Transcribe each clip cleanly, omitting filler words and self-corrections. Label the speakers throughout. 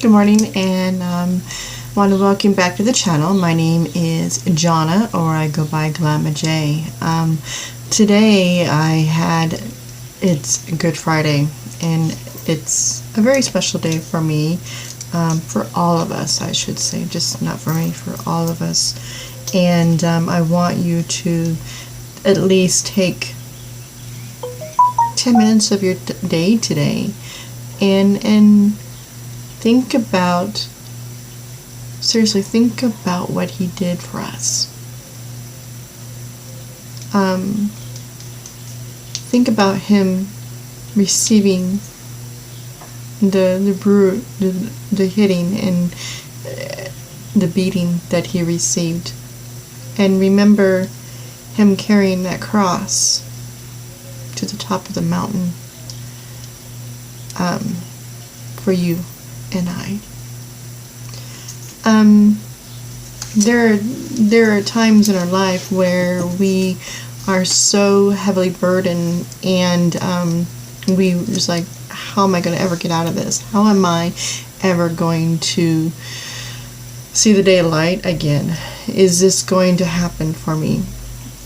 Speaker 1: Good morning, and want to welcome back to the channel. My name is Jonna, or I go by Glamour J. Today it's Good Friday, and it's a very special day for me, for all of us, I should say, just not for me, for all of us. And I want you to at least take 10 minutes of your day today and think about what he did for us. Think about him receiving the hitting and the beating that he received, and remember him carrying that cross to the top of the mountain for you and I. There are times in our life where we are so heavily burdened, and we just like, how am I going to ever get out of this? How am I ever going to see the daylight again? Is this going to happen for me?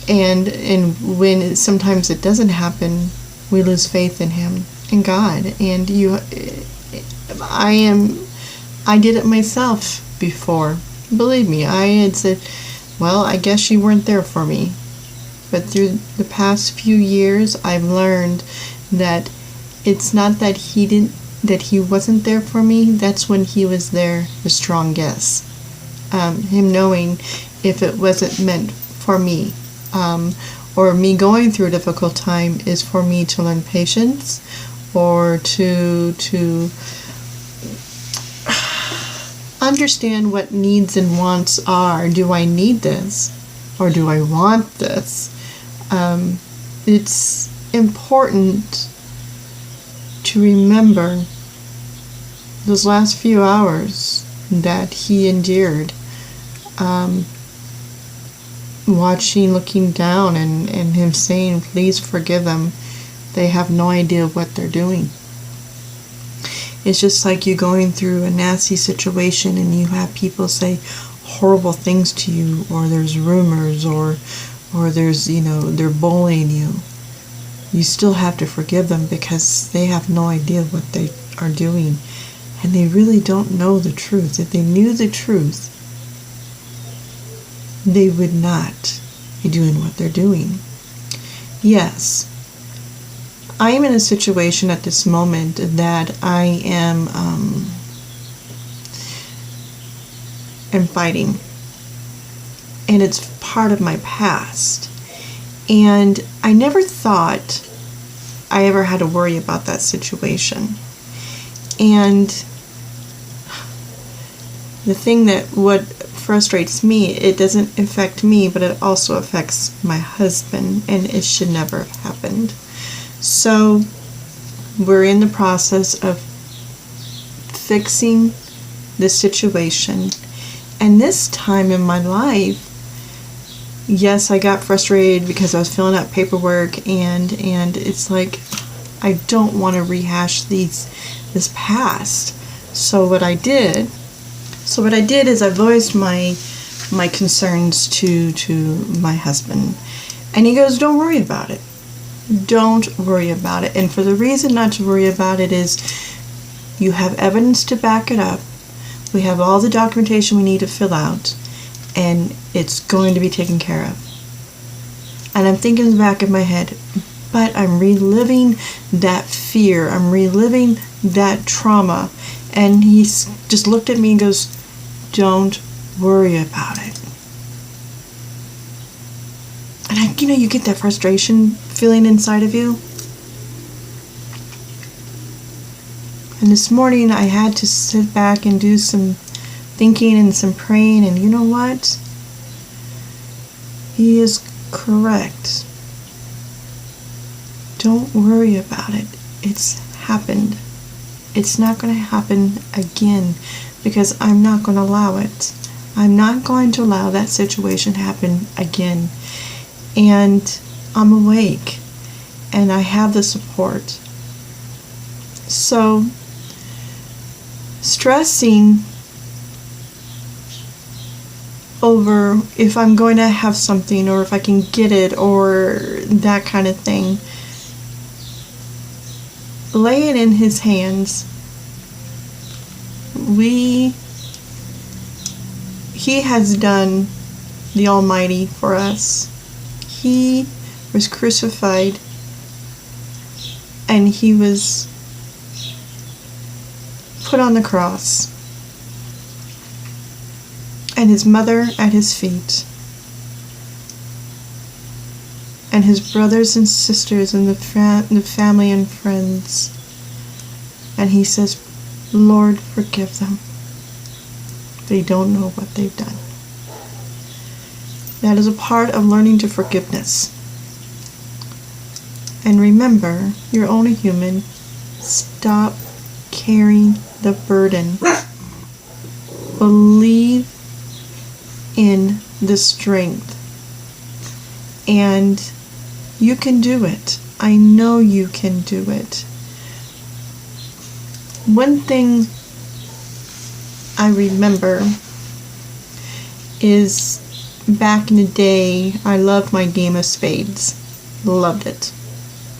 Speaker 1: And when sometimes it doesn't happen, we lose faith in Him, in God. And I did it myself before. Believe me, I had said, well, I guess you weren't there for me. But through the past few years, I've learned that it's not that He wasn't there for me. That's when He was there, the strongest. Him knowing if it wasn't meant for me, or me going through a difficult time, is for me to learn patience, or to understand what needs and wants are. Do I need this, or do I want this? It's important to remember those last few hours that he endured, looking down and him saying, please forgive them. They have no idea what they're doing. It's just like you going through a nasty situation and you have people say horrible things to you, or there's rumors, or there's, they're bullying you. You still have to forgive them because they have no idea what they are doing, and they really don't know the truth. If they knew the truth, they would not be doing what they're doing. Yes, I am in a situation at this moment that I am fighting, and it's part of my past, and I never thought I ever had to worry about that situation. And the thing what frustrates me, it doesn't affect me, but it also affects my husband, and it should never have happened. So we're in the process of fixing this situation. And this time in my life, yes, I got frustrated because I was filling out paperwork, and it's like, I don't want to rehash this past. So what I did is I voiced my concerns to my husband, and he goes, don't worry about it. Don't worry about it. And for the reason not to worry about it is you have evidence to back it up. We have all the documentation we need to fill out, and it's going to be taken care of. And I'm thinking in the back of my head, but I'm reliving that fear. I'm reliving that trauma. And he just looked at me and goes, don't worry about it. And you get that frustration feeling inside of you. And this morning I had to sit back and do some thinking and some praying, and you know what? He is correct. Don't worry about it. It's happened. It's not going to happen again, because I'm not going to allow it. I'm not going to allow that situation to happen again. And I'm awake, and I have the support. So stressing over if I'm going to have something or if I can get it or that kind of thing. Lay it in His hands. He has done the Almighty for us. He was crucified and He was put on the cross, and His mother at His feet, and His brothers and sisters and the family and friends. And He says, Lord, forgive them. They don't know what they've done. That is a part of learning to forgiveness. And remember, you're only human. Stop carrying the burden. Believe in the strength. And you can do it. I know you can do it. One thing I remember is back in the day, I loved my game of spades. Loved it.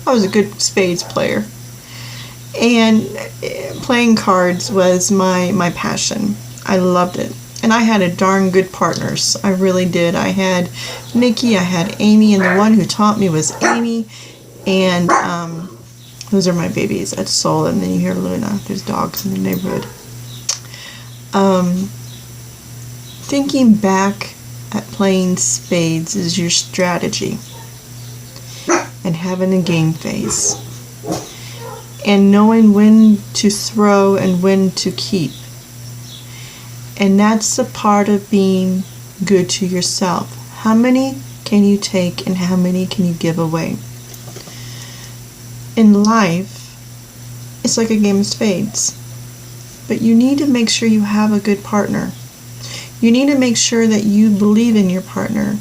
Speaker 1: I was a good spades player. And playing cards was my passion. I loved it. And I had a darn good partners. I really did. I had Nikki, I had Amy, and the one who taught me was Amy. And those are my babies at Soul. And then you hear Luna. There's dogs in the neighborhood. Thinking back at playing spades is your strategy. And having a game face. And knowing when to throw and when to keep. And that's the part of being good to yourself. How many can you take and how many can you give away? In life, it's like a game of spades. But you need to make sure you have a good partner. You need to make sure that you believe in your partner.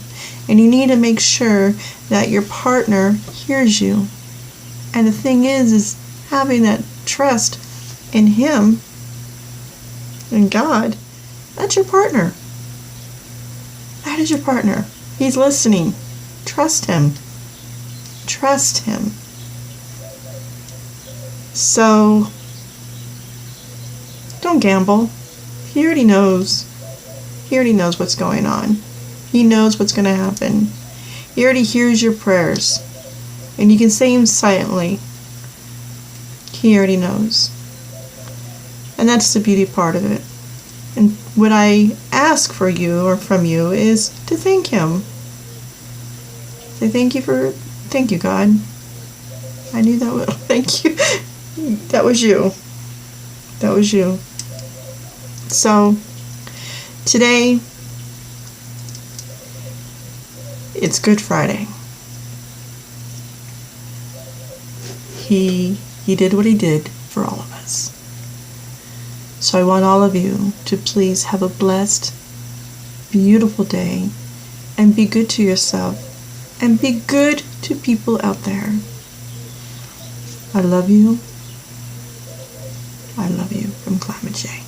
Speaker 1: And you need to make sure that your partner hears you. And the thing is having that trust in Him and God. That's your partner. That is your partner. He's listening. Trust Him. Trust Him. So, don't gamble. He already knows. He already knows what's going on. He knows what's going to happen. He already hears your prayers. And you can say them silently. He already knows. And that's the beauty part of it. And what I ask for you or from you is to thank Him. Say thank you, God. I knew that would, thank you. That was you. That was you. So, today, it's Good Friday. He did what He did for all of us. So I want all of you to please have a blessed, beautiful day and be good to yourself and be good to people out there. I love you. I love you from Climate J.